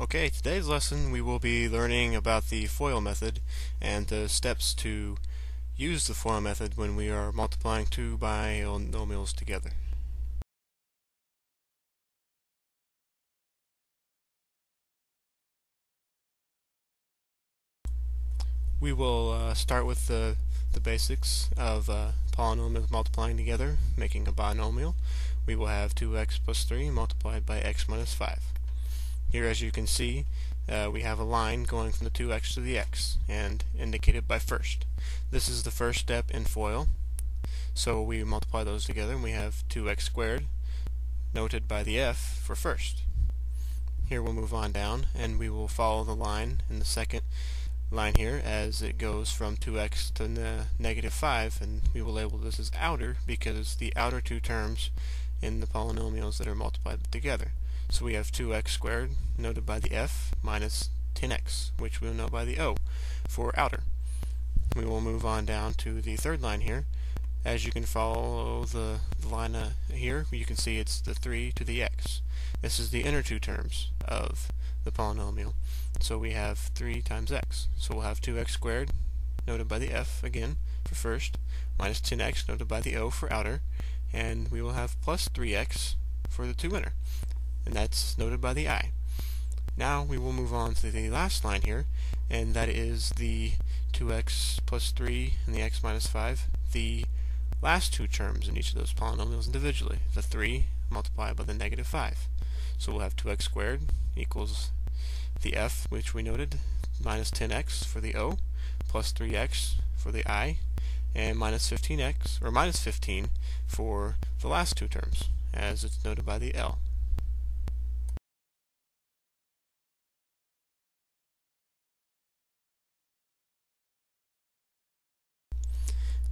Okay, today's lesson we will be learning about the FOIL method and the steps to use the FOIL method when we are multiplying two binomials together. We will start with the basics of polynomials multiplying together, making a binomial. We will have 2x plus 3 multiplied by x minus 5. Here, as you can see, we have a line going from the 2x to the x, and indicated by first. This is the first step in FOIL, so we multiply those together, and we have 2x squared, noted by the f for first. Here we'll move on down, and we will follow the line in the second line here as it goes from 2x to negative 5, and we will label this as outer because the outer two terms in the polynomials that are multiplied together. So we have 2x squared, noted by the f, minus 10x, which we'll note by the o for outer. We will move on down to the third line here. As you can follow the line here, you can see it's the 3 to the x. This is the inner two terms of the polynomial. So we have 3 times x. So we'll have 2x squared, noted by the f again for first, minus 10x, noted by the o for outer, and we will have plus 3x for the two inner, and that's noted by the I. Now we will move on to the last line here, and that is the 2x plus 3 and the x minus 5, the last two terms in each of those polynomials individually, the 3 multiplied by the negative 5. So we'll have 2x squared equals the f, which we noted, minus 10x for the o, plus 3x for the I, and minus 15x, or minus 15 for the last two terms, as it's noted by the L.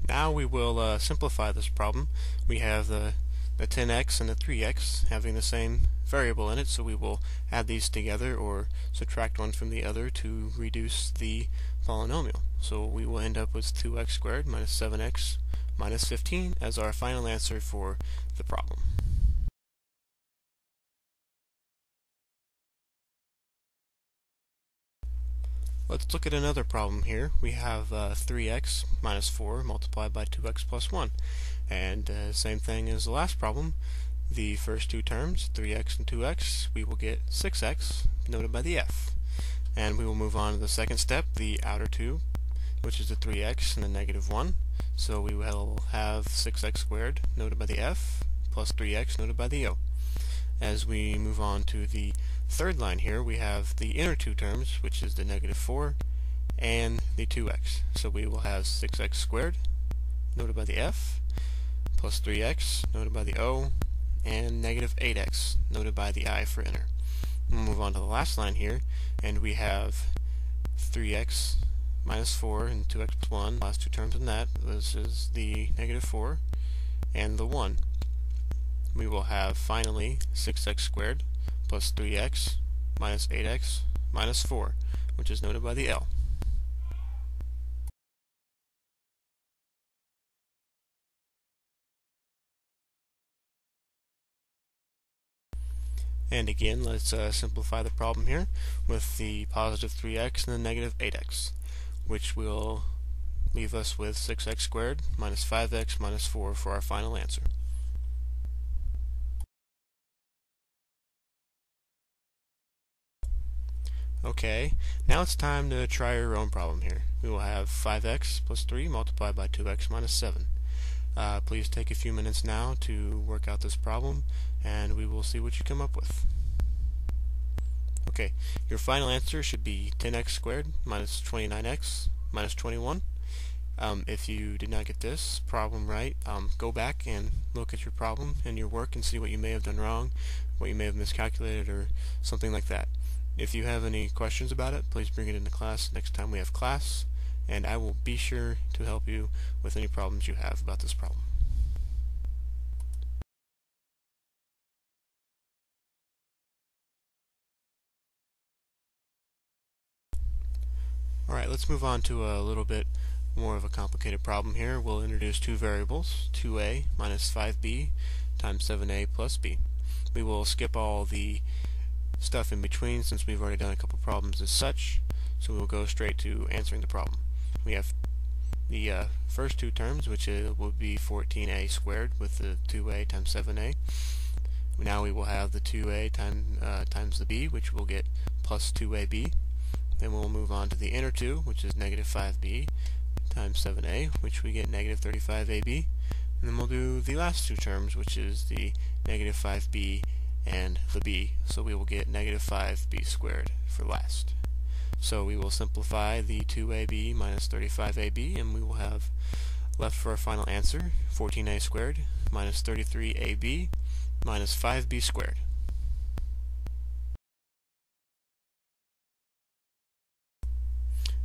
Now we will simplify this problem. We have the 10x and the 3x having the same variable in it, so we will add these together or subtract one from the other to reduce the polynomial. So we will end up with 2x squared minus 7x minus 15 as our final answer for the problem. Let's look at another problem here. We have 3x minus 4 multiplied by 2x plus 1. And same thing as the last problem. The first two terms, 3x and 2x, we will get 6x, noted by the f. And we will move on to the second step, the outer two, which is the 3x and the negative 1. So we will have 6x squared, noted by the f, plus 3x, noted by the o. As we move on to the third line here, we have the inner two terms, which is the negative 4 and the 2x. So we will have 6x squared, noted by the f, plus 3x, noted by the o, and negative 8x, noted by the I for inner. We'll move on to the last line here, and we have 3x minus 4 and 2x plus 1. Last two terms in that, this is the negative 4 and the 1. We will have finally 6x squared plus 3x minus 8x minus 4, which is noted by the L. And again, let's simplify the problem here with the positive 3x and the negative 8x, which will leave us with 6x squared minus 5x minus 4 for our final answer. Okay, now it's time to try your own problem here. We will have 5x plus 3 multiplied by 2x minus 7. Please take a few minutes now to work out this problem, and we will see what you come up with. Okay, your final answer should be 10x squared minus 29x minus 21. If you did not get this problem right, go back and look at your problem and your work and see what you may have done wrong, what you may have miscalculated, or something like that. If you have any questions about it, please bring it into class next time we have class, and I will be sure to help you with any problems you have about this problem. Alright, let's move on to a little bit more of a complicated problem here. We'll introduce two variables, 2a minus 5b times 7a plus b. We will skip all the stuff in between since we've already done a couple problems as such, so we'll go straight to answering the problem. We have the first two terms, which will be 14a squared with the 2a times 7a. Now we will have the 2a times the b, which will get plus 2ab. Then we'll move on to the inner two, which is negative 5b times 7a, which we get negative 35ab. And then we'll do the last two terms, which is the negative 5b and the b. So we will get negative 5b squared for last. So we will simplify the 2ab minus 35ab, and we will have left for our final answer 14a squared minus 33ab minus 5b squared.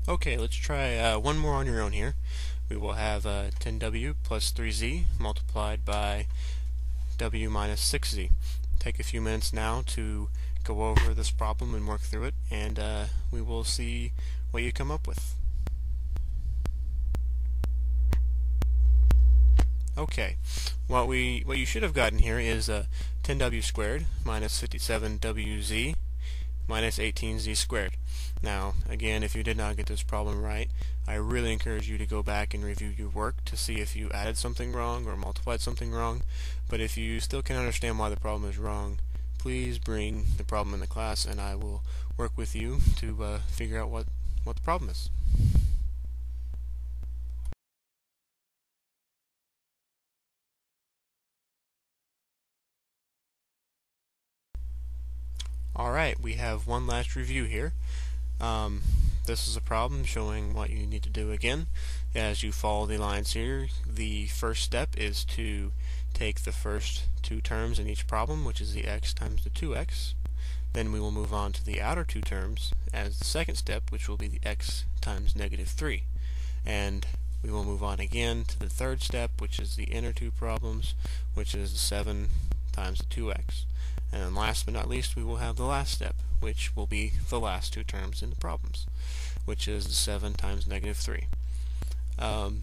Okay, let's try one more on your own here. We will have 10w plus 3z multiplied by w minus 6z. Take a few minutes now to go over this problem and work through it, and we will see what you come up with. Okay, what you should have gotten here is 10w squared minus 57wz minus 18z squared. Now, again, if you did not get this problem right, I really encourage you to go back and review your work to see if you added something wrong or multiplied something wrong. But if you still can't understand why the problem is wrong, please bring the problem in the class and I will work with you to figure out what the problem is. Alright, we have one last review here. This is a problem showing what you need to do again. As you follow the lines here, the first step is to take the first two terms in each problem, which is the x times the 2x. Then we will move on to the outer two terms as the second step, which will be the x times negative 3. And we will move on again to the third step, which is the inner two problems, which is the 7 times the 2x. And then last but not least, we will have the last step, which will be the last two terms in the problems, which is the 7 times negative 3.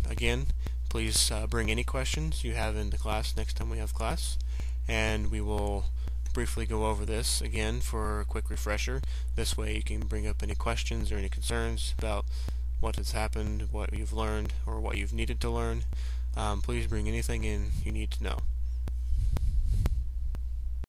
Again, please bring any questions you have into class next time we have class, and we will briefly go over this again for a quick refresher. This way you can bring up any questions or any concerns about what has happened, what you've learned, or what you've needed to learn. Please bring anything in you need to know.